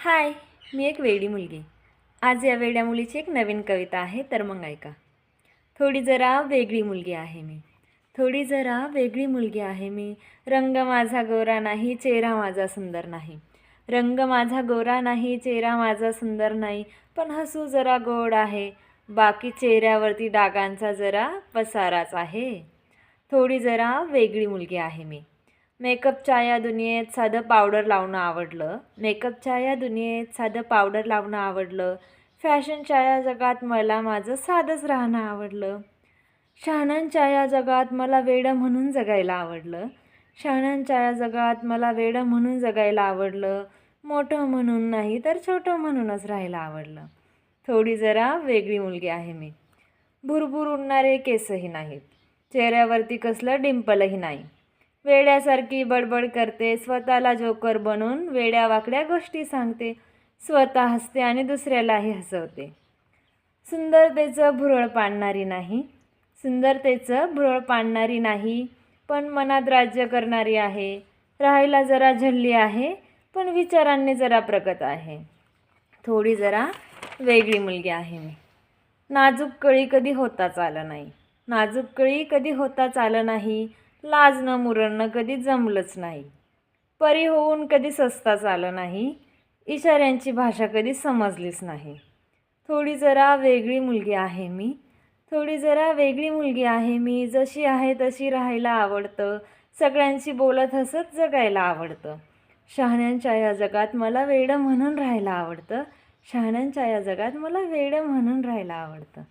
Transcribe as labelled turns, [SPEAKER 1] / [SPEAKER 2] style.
[SPEAKER 1] हाय, मी एक वेडी मुलगी. आज या वेड्या मुलीची एक नवीन कविता आहे, तर मग ऐका. थोडी जरा वेगळी मुलगी आहे मी. थोडी जरा वेगळी मुलगी आहे मी. रंग माझा गोरा नाही, चेहरा माझा सुंदर नाही. रंग माझा गोरा नाही, चेहरा माझा सुंदर नाही. पण हसू जरा गोड आहे. बाकी चेहऱ्यावरती डागांचा जरा पसाराच आहे. थोडी जरा वेगळी मुलगी आहे मी. मेकअपच्या या दुनियेत साधं पावडर लावणं आवडलं. मेकअपच्या या दुनियेत साधं पावडर लावणं आवडलं. फॅशनच्या या जगात मला माझं साधंच राहणं आवडलं. शहाण्यांच्या या जगात मला वेडं म्हणून जगायला आवडलं. शहाण्यांच्या या जगात मला वेडं म्हणून जगायला आवडलं. मोठं म्हणून नाही तर छोटं म्हणूनच राहायला आवडलं. थोडी जरा वेगळी मुलगी आहे मी. भुरभुर उडणारे केसही नाहीत. चेहऱ्यावरती कसलं डिंपलही नाही. वेड्यासारखी बडबड करते, स्वतःला जोकर बनवून वेड्या वाकड्या गोष्टी सांगते. स्वतः हसते आणि दुसऱ्यालाही हसवते. सुंदरतेचं भुरळ पाडणारी नाही. सुंदरतेचं भुरळ पाडणारी नाही, पण मनात राज्य करणारी आहे. राहायला जरा झल्ली आहे, पण विचारांनी जरा प्रगत आहे. थोडी जरा वेगळी मुलगी आहे मी. नाजूक कळी कधी होताच आलं नाही. नाजूक कळी कधी होताच आलं नाही. लाजणं मुरणं कधी जमलंच नाही. परी होऊन कधी सस्ताच आलं नाही. इशाऱ्यांची भाषा कधी समजलीच नाही. थोडी जरा वेगळी मुलगी आहे मी. थोडी जरा वेगळी मुलगी आहे मी. जशी आहे तशी राहायला आवडतं. सगळ्यांशी बोलत हसत जगायला आवडतं. शहाण्यांच्या या जगात मला वेडं म्हणून राहायला आवडतं. शहाण्यांच्या या जगात मला वेडं म्हणून राहायला आवडतं.